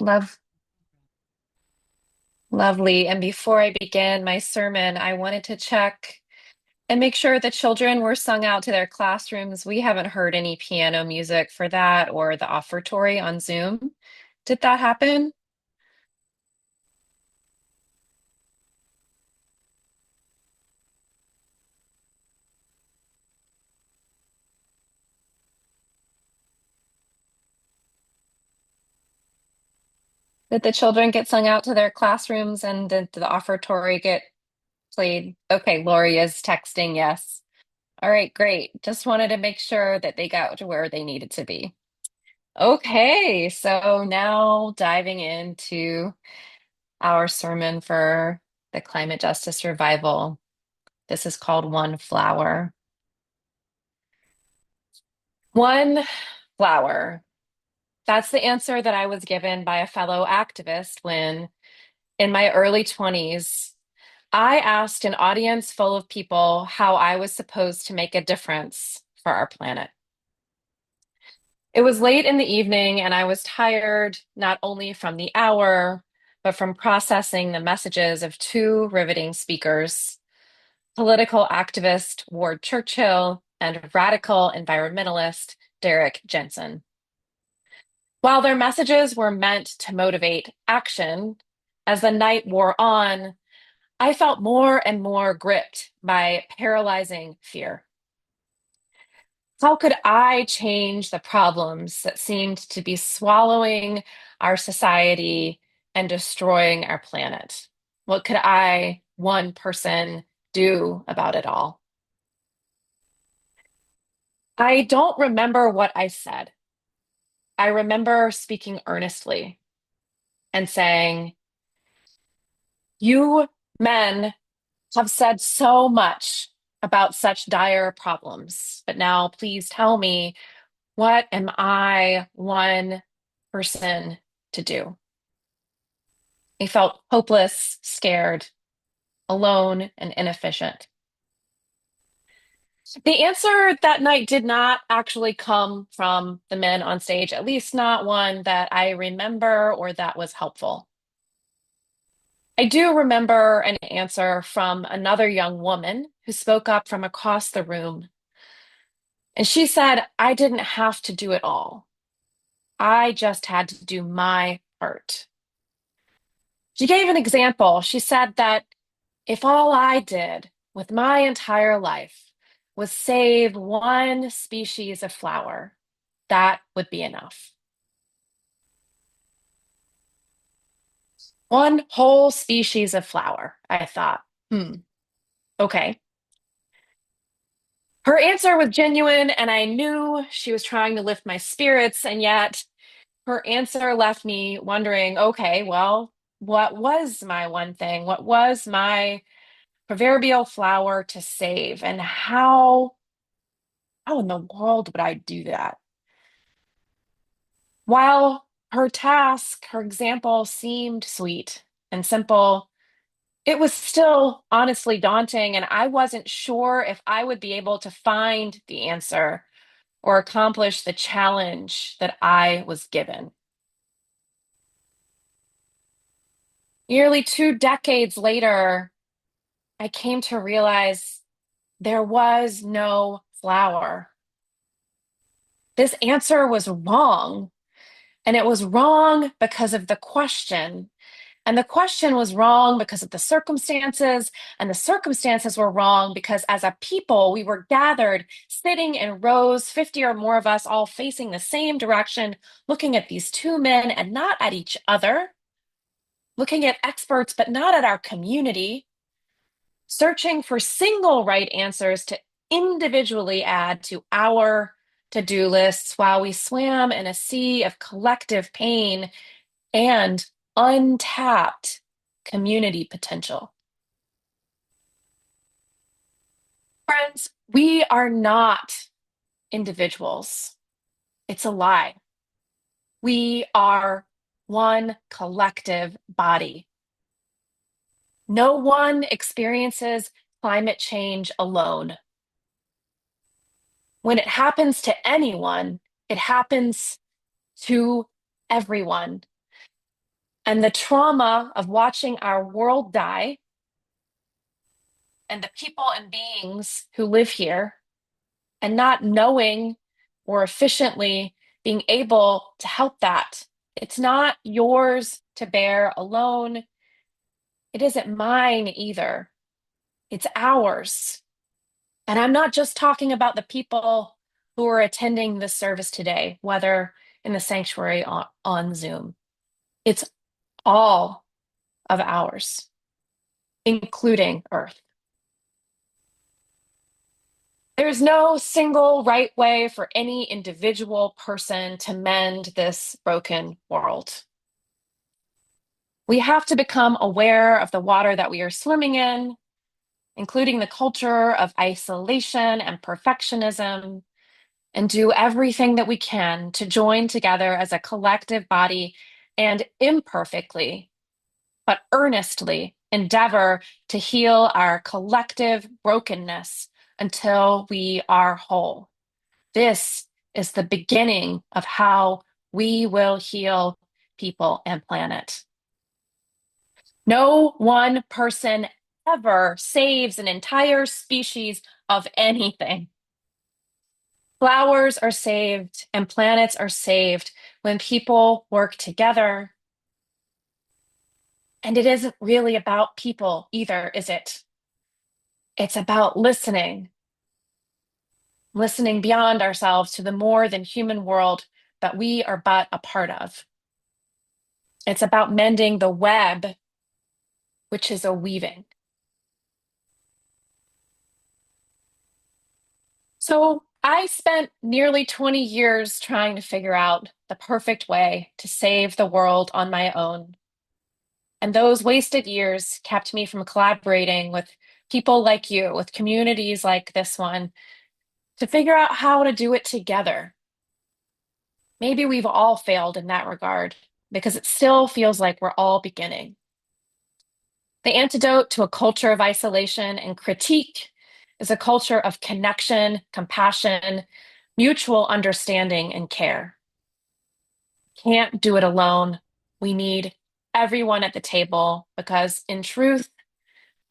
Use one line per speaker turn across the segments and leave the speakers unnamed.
Love, Lovely. And before I begin my sermon, I wanted to check and make sure the children were sung out to their classrooms. We haven't heard any piano music for that or the offertory on Zoom. Did that happen? Did the children get sung out to their classrooms and did the offertory get played? Okay, Lori is texting yes. All right, great. Just wanted to make sure that they got to where they needed to be. Okay, so now diving into our sermon for the Climate Justice Revival. This is called One Flower. One flower. That's the answer that I was given by a fellow activist when, in my early 20s, I asked an audience full of people how I was supposed to make a difference for our planet. It was late in the evening, and I was tired not only from the hour, but from processing the messages of two riveting speakers, political activist Ward Churchill and radical environmentalist Derek Jensen. While their messages were meant to motivate action, as the night wore on, I felt more and more gripped by paralyzing fear. How could I change the problems that seemed to be swallowing our society and destroying our planet? What could I, one person, do about it all? I don't remember what I said. I remember speaking earnestly and saying, "You men have said so much about such dire problems, but now please tell me, what am I, one person, to do?" I felt hopeless, scared, alone, and inefficient. The answer that night did not actually come from the men on stage, at least not one that I remember or that was helpful. I do remember an answer from another young woman who spoke up from across the room. And she said, I didn't have to do it all. I just had to do my part. She gave an example. She said that if all I did with my entire life was save one species of flower, that would be enough. One whole species of flower, I thought. Okay. Her answer was genuine, and I knew she was trying to lift my spirits, and yet her answer left me wondering, okay, well, what was my one thing? What was my proverbial flower to save? And how in the world would I do that? While her task, her example seemed sweet and simple, it was still honestly daunting, and I wasn't sure if I would be able to find the answer or accomplish the challenge that I was given. Nearly 2 decades later, I came to realize there was no flower. This answer was wrong, and it was wrong because of the question. And the question was wrong because of the circumstances, and the circumstances were wrong because as a people, we were gathered, sitting in rows, 50 or more of us, all facing the same direction, looking at these two men and not at each other, looking at experts, but not at our community, searching for single right answers to individually add to our to-do lists while we swam in a sea of collective pain and untapped community potential. Friends, we are not individuals. It's a lie. We are one collective body. No one experiences climate change alone. When it happens to anyone, it happens to everyone. And the trauma of watching our world die and the people and beings who live here and not knowing or efficiently being able to help that. It's not yours to bear alone. It isn't mine either. It's ours. And I'm not just talking about the people who are attending this service today, whether in the sanctuary or on Zoom. It's all of ours, including Earth. There's no single right way for any individual person to mend this broken world. We have to become aware of the water that we are swimming in, including the culture of isolation and perfectionism, and do everything that we can to join together as a collective body and imperfectly, but earnestly endeavor to heal our collective brokenness until we are whole. This is the beginning of how we will heal people and planet. No one person ever saves an entire species of anything. Flowers are saved and planets are saved when people work together. And it isn't really about people either, is it? It's about listening, listening beyond ourselves to the more than human world that we are but a part of. It's about mending the web, which is a weaving. So I spent nearly 20 years trying to figure out the perfect way to save the world on my own. And those wasted years kept me from collaborating with people like you, with communities like this one, to figure out how to do it together. Maybe we've all failed in that regard because it still feels like we're all beginning. The antidote to a culture of isolation and critique is a culture of connection, compassion, mutual understanding, and care. Can't do it alone. We need everyone at the table because, in truth,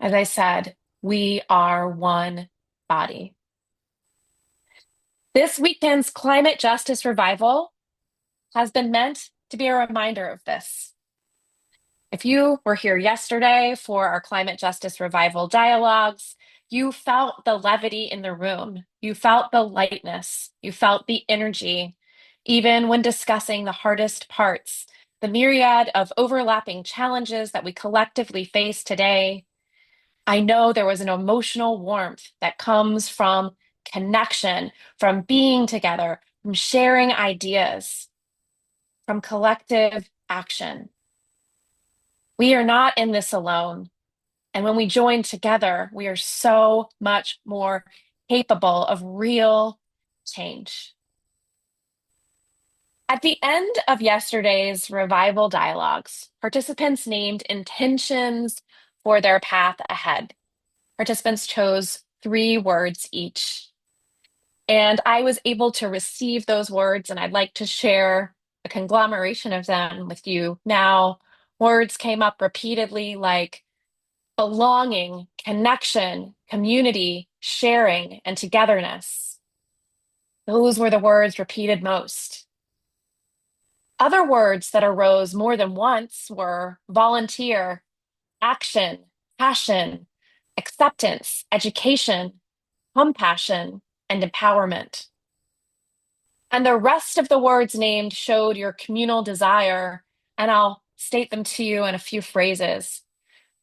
as I said, we are one body. This weekend's Climate Justice Revival has been meant to be a reminder of this. If you were here yesterday for our Climate Justice Revival dialogues, you felt the levity in the room. You felt the lightness. You felt the energy, even when discussing the hardest parts, the myriad of overlapping challenges that we collectively face today. I know there was an emotional warmth that comes from connection, from being together, from sharing ideas, from collective action. We are not in this alone. And when we join together, we are so much more capable of real change. At the end of yesterday's revival dialogues, participants named intentions for their path ahead. Participants chose 3 words each. And I was able to receive those words, and I'd like to share a conglomeration of them with you now. Words came up repeatedly like belonging, connection, community, sharing, and togetherness. Those were the words repeated most. Other words that arose more than once were volunteer, action, passion, acceptance, education, compassion, and empowerment. And the rest of the words named showed your communal desire, and I'll state them to you in a few phrases.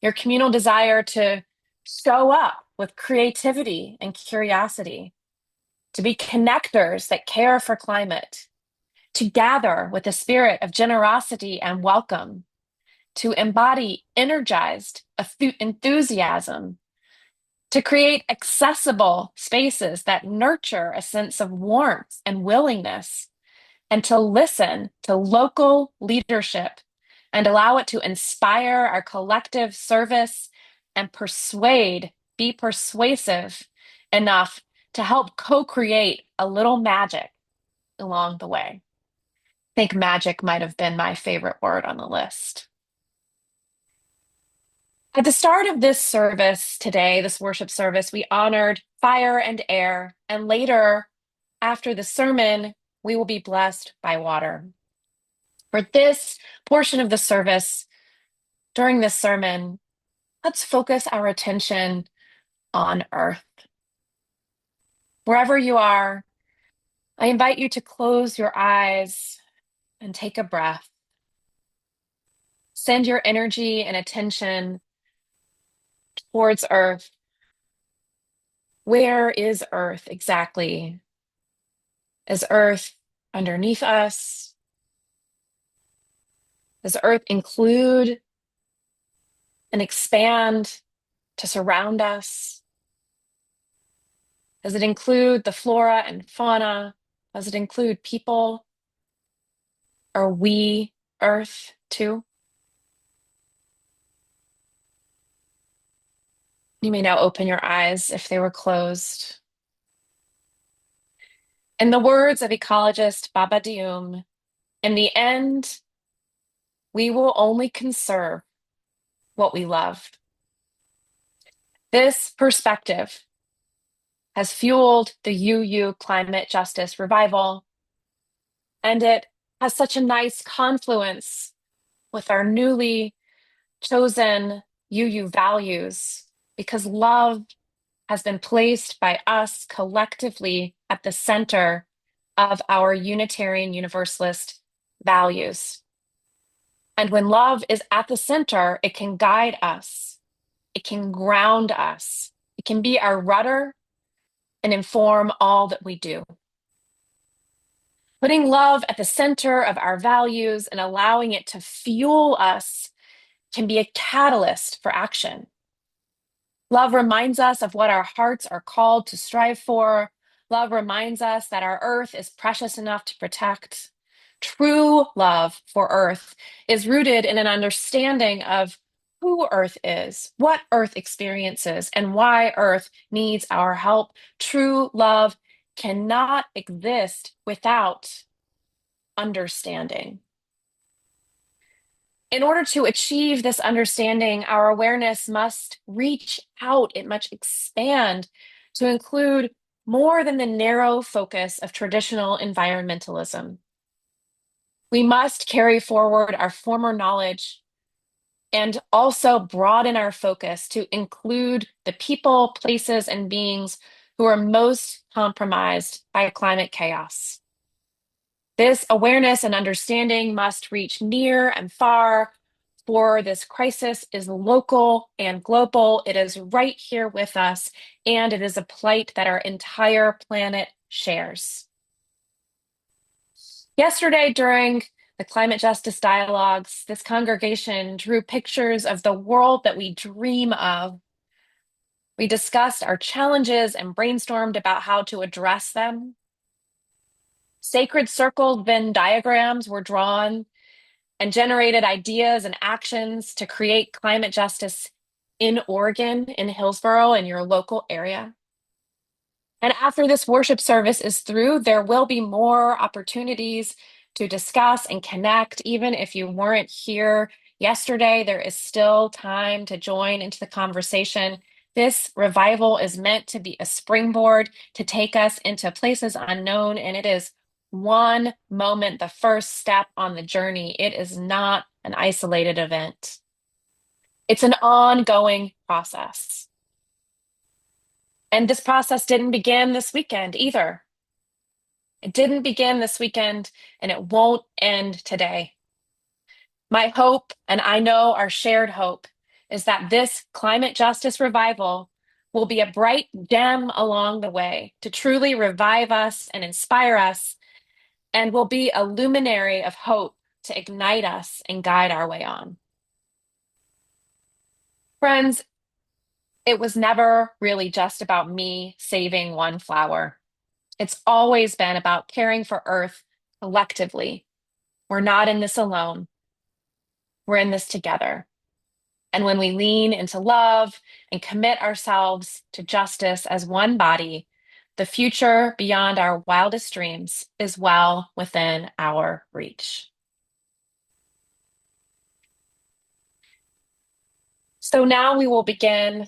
Your communal desire to show up with creativity and curiosity, to be connectors that care for climate, to gather with a spirit of generosity and welcome, to embody energized enthusiasm, to create accessible spaces that nurture a sense of warmth and willingness, and to listen to local leadership and allow it to inspire our collective service and be persuasive enough to help co-create a little magic along the way. I think magic might have been my favorite word on the list. At the start of this service today, this worship service, we honored fire and air, and later, after the sermon, we will be blessed by water. For this portion of the service, during this sermon, let's focus our attention on earth. Wherever you are, I invite you to close your eyes and take a breath. Send your energy and attention towards earth. Where is earth exactly? Is earth underneath us? Does earth include and expand to surround us? Does it include the flora and fauna? Does it include people? Are we earth too? You may now open your eyes if they were closed. In the words of ecologist Baba Dioum, in the end, we will only conserve what we love. This perspective has fueled the UU Climate Justice Revival, and it has such a nice confluence with our newly chosen UU values because love has been placed by us collectively at the center of our Unitarian Universalist values. And when love is at the center, it can guide us, it can ground us, it can be our rudder and inform all that we do. Putting love at the center of our values and allowing it to fuel us can be a catalyst for action. Love reminds us of what our hearts are called to strive for. Love reminds us that our earth is precious enough to protect. True love for earth is rooted in an understanding of who earth is, what earth experiences, and why earth needs our help. True love cannot exist without understanding. In order to achieve this understanding, our awareness must reach out, it must expand to include more than the narrow focus of traditional environmentalism. We must carry forward our former knowledge and also broaden our focus to include the people, places, and beings who are most compromised by climate chaos. This awareness and understanding must reach near and far, for this crisis is local and global. It is right here with us, and it is a plight that our entire planet shares. Yesterday, during the climate justice dialogues, this congregation drew pictures of the world that we dream of. We discussed our challenges and brainstormed about how to address them. Sacred circle Venn diagrams were drawn and generated ideas and actions to create climate justice in Oregon, in Hillsborough, in your local area. And after this worship service is through, there will be more opportunities to discuss and connect. Even if you weren't here yesterday, there is still time to join into the conversation. This revival is meant to be a springboard to take us into places unknown, and it is one moment, the first step on the journey. It is not an isolated event. It's an ongoing process. And this process didn't begin this weekend either. It didn't begin this weekend, and it won't end today. My hope, and I know our shared hope, is that this climate justice revival will be a bright gem along the way to truly revive us and inspire us, and will be a luminary of hope to ignite us and guide our way on. Friends, it was never really just about me saving one flower. It's always been about caring for Earth collectively. We're not in this alone. We're in this together. And when we lean into love and commit ourselves to justice as one body, the future beyond our wildest dreams is well within our reach. So now we will begin